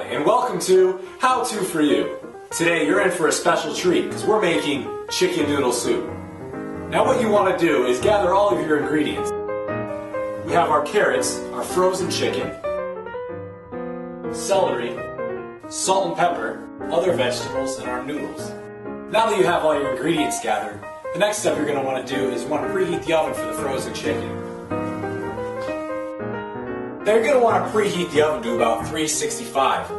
Riley, and welcome to How To For You. Today you're in for a special treat because we're making chicken noodle soup. Now what you want to do is gather all of your ingredients. We have our carrots, our frozen chicken, celery, salt and pepper, other vegetables, and our noodles. Now that you have all your ingredients gathered, the next step you're going to want to do is preheat the oven for the frozen chicken. Now you're going to want to preheat the oven to about 365.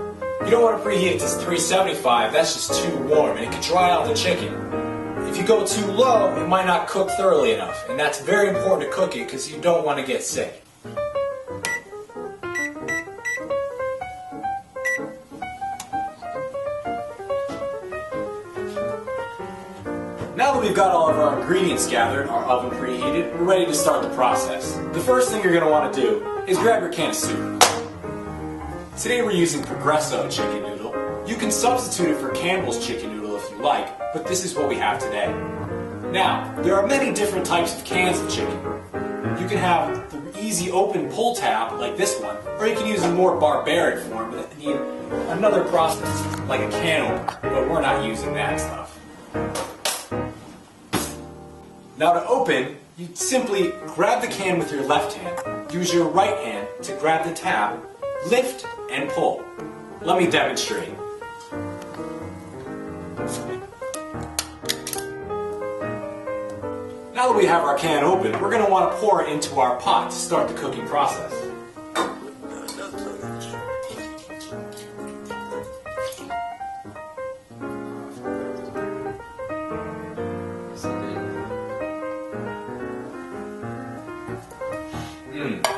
You don't want to preheat it to 375, that's just too warm and it can dry out the chicken. If you go too low, it might not cook thoroughly enough, and that's very important to cook it because you don't want to get sick. Now that we've got all of our ingredients gathered, our oven preheated, we're ready to start the process. The first thing you're going to want to do is grab your can of soup. Today we're using Progresso chicken noodle. You can substitute it for Campbell's chicken noodle if you like, but this is what we have today. Now, there are many different types of cans of chicken. You can have the easy open pull tab like this one, or you can use a more barbaric form that need another process like a can opener, but we're not using that stuff. Now to open, you simply grab the can with your left hand, use your right hand to grab the tab, lift and pull. Let me demonstrate. Now that we have our can open, we're going to want to pour it into our pot to start the cooking process.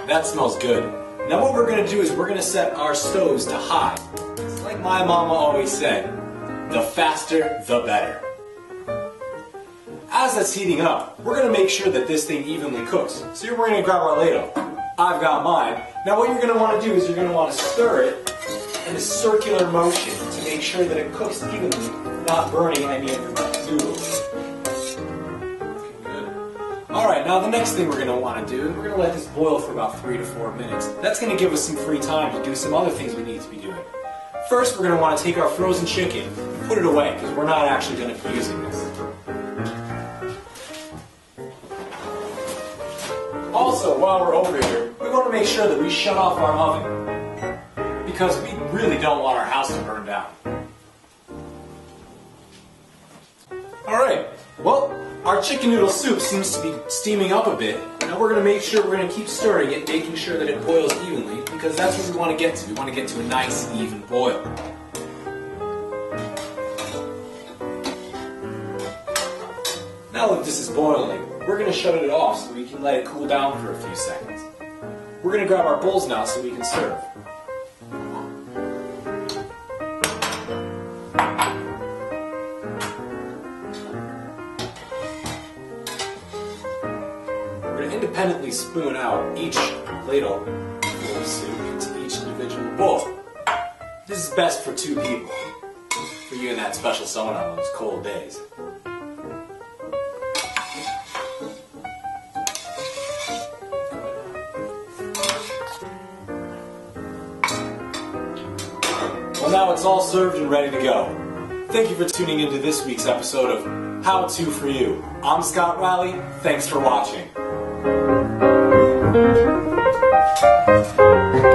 That smells good. Now what we're going to do is we're going to set our stoves to high. It's like my mama always said, the faster the better. As that's heating up, we're going to make sure that this thing evenly cooks. So we're going to grab our ladle. I've got mine. Now what you're going to want to do is you're going to want to stir it in a circular motion to make sure that it cooks evenly, not burning any of the noodles. Alright, now the next thing we're going to want to do, we're going to let this boil for about 3 to 4 minutes. That's going to give us some free time to do some other things we need to be doing. First, we're going to want to take our frozen chicken and put it away because we're not actually going to be using this. Also, while we're over here, we want to make sure that we shut off our oven because we really don't want our house to burn down. Alright, well, our chicken noodle soup seems to be steaming up a bit. Now we're going to make sure we're going to keep stirring it, making sure that it boils evenly, because that's what we want to get to. We want to get to a nice, even boil. Now that this is boiling, we're going to shut it off so we can let it cool down for a few seconds. We're going to grab our bowls now so we can serve. Independently spoon out each ladle full of soup into each individual bowl. This is best for 2 people, for you and that special someone on those cold days. Well, now it's all served and ready to go. Thank you for tuning into this week's episode of How To For You. I'm Scott Riley. Thanks for watching. Thank you.